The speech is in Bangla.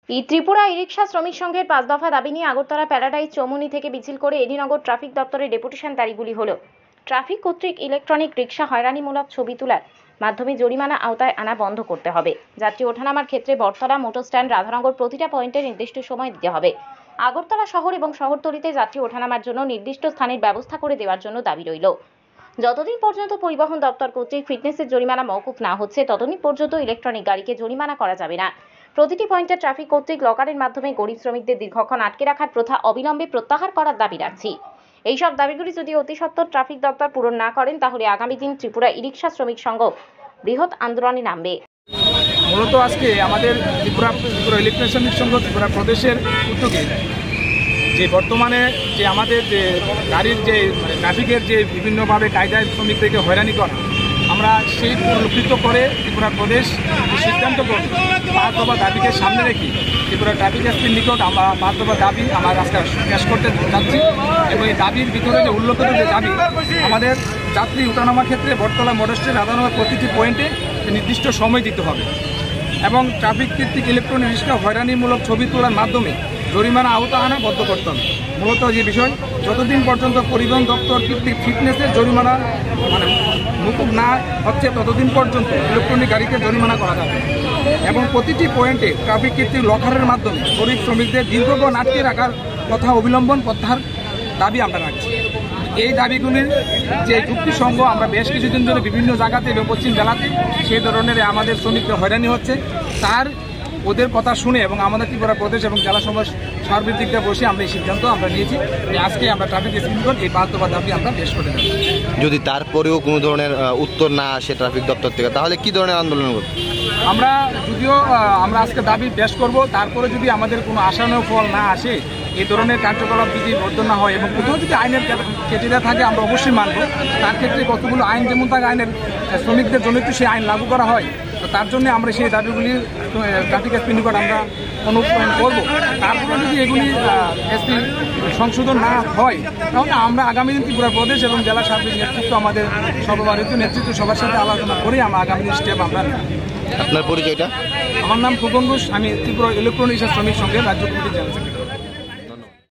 ত্রিপুরা ই-রিকশা শ্রমিক সংঘের 5 দফা দাবি নিয়ে আগরতলা প্যারাডাইজ চৌমুহনী থেকে মিছিল করে এডিনগর ট্রাফিক দপ্তরে ডেপুটেশন দাবিগুলি হল ট্রাফিক কর্তৃক ইলেকট্রনিক রিকশা হয়রানিমূলক ছবি তোলার মাধ্যমে জরিমানা আওতায় আনা বন্ধ করতে হবে। যাত্রী ওঠানামার ক্ষেত্রে বটতলা, মোটর স্ট্যান্ড, রাধানগর প্রতিটা পয়েন্টে নির্দিষ্ট সময় দিতে হবে। আগরতলা শহর এবং শহরতলিতে যাত্রী ওঠানামার জন্য নির্দিষ্ট স্থানের ব্যবস্থা করে দেওয়ার জন্য দাবি রইল। যতদিন পর্যন্ত পরিবহন দপ্তর কর্তৃক ফিটনেসের জরিমানা মওকুফ না হচ্ছে ততদিন পর্যন্ত ইলেকট্রনিক গাড়িকে জরিমানা করা যাবে না। প্রতিটি পয়েন্টে ট্রাফিক কর্তৃক লকারের মাধ্যমে গরিব শ্রমিকদের দীর্ঘক্ষণ আটকে রাখার প্রথা অবিলম্বে প্রত্যাহার করার দাবি রাখছি। এইসব দাবিগুলি যদি অতি সত্বর ট্রাফিক দপ্তর পূরণ না করেন তাহলে আগামী দিন ত্রিপুরা ই-রিকশা শ্রমিক সংঘ বৃহৎ আন্দোলনে নামবে। মূলত আজকে আমাদের ত্রিপুরা ইলেকট্রিক শ্রমিক সংঘ ত্রিপুরা প্রদেশের উদ্যোগে যে বর্তমানে যে আমাদের যে গাড়ির যে ট্রাফিকের যে বিভিন্নভাবে কায়দায় শ্রমিকদেরকে হয়রানি করা, আমরা সেই পরিলক্ষিত করে ত্রিপুরা প্রদেশ সিদ্ধান্ত করে 5 দফা দাবিকে সামনে রেখে ত্রিপুরা ট্রাফিক এসপির নিকট আমরা 5 দফা দাবি আমার আজকে পেশ করতে যাচ্ছি। এবং এই দাবির ভিতরে যে উল্লেখিত যে দাবি, আমাদের যাত্রী উঠানামার ক্ষেত্রে বটতলা, মোটর স্ট্যান্ড, রাধানগর প্রতিটি পয়েন্টে নির্দিষ্ট সময় দিতে হবে এবং ট্রাফিক কর্তৃক ইলেকট্রনিক রিকশা হয়রানিমূলক ছবি তোলার মাধ্যমে জরিমানা আওতা আনা বদ্ধ করতে হবে। মূলত যে বিষয়, যতদিন পর্যন্ত পরিবহন দপ্তর কর্তৃক ফিটনেসের জরিমানা মকুব না হচ্ছে ততদিন পর্যন্ত ইলেকট্রনিক গাড়িকে জরিমানা করা যাবে এবং প্রতিটি পয়েন্টে ট্রাফিক কর্তৃক লকারের মাধ্যমে গরিব শ্রমিকদের দীর্ঘক্ষণ আটকে রাখার কথা অবিলম্বন প্রত্যাহার দাবি আমরা রাখছি। এই দাবিগুলির যে যুক্তিসঙ্গ, আমরা বেশ কিছুদিন ধরে বিভিন্ন জায়গাতে এবং পশ্চিম জেলাতে সেই ধরনের আমাদের শ্রমিকদের হয়রানি হচ্ছে, তার ওদের কথা শুনে এবং আমাদের ত্রিপুরা প্রদেশ এবং জেলা সমাজ সার্বিক দিকটা বসে আমরা এই সিদ্ধান্ত আমরা নিয়েছি যে আজকে আমরা ট্রাফিক এসপির এই 5 দফা দাবি আমরা পেশ করে দেব। যদি তারপরেও কোনো ধরনের উত্তর না আসে ট্রাফিক দপ্তর থেকে, তাহলে কি ধরনের আন্দোলন করব? আমরা যদিও আমরা আজকে দাবি পেশ করব, তারপরে যদি আমাদের কোনো আশানুরূপ ফল না আসে, এই ধরনের কার্যকলাপ যদি বদ্ধ না হয় এবং কোথাও যদি আইনের কেটেরা থাকে আমরা অবশ্যই মানব। তার ক্ষেত্রে কতগুলো আইন যেমন থাকে, আইনের শ্রমিকদের জন্য একটু সেই আইন লাগু করা হয়, তো তার জন্য আমরা সেই দাবিগুলি ট্রাফিক এসপির নিকট আমরা অনুপ্রয়ণ করব। তারপরে যদি এগুলি এসপি সংশোধন না হয় তাহলে আমরা আগামী দিন ত্রিপুরা প্রদেশ এবং জেলা সার্বিক নেতৃত্ব, আমাদের সর্বভারতীয় নেতৃত্ব সবার সাথে আলোচনা করে আমরা আগামী দিন স্টেপ আমরা নেব। আপনার পরিচয়টা? আমার নাম খোকন ঘোষ, আমি ত্রিপুরা ইলেকট্রনিক শ্রমিক সংঘের রাজ্য কমিটির জেলা সেক্রেটারি।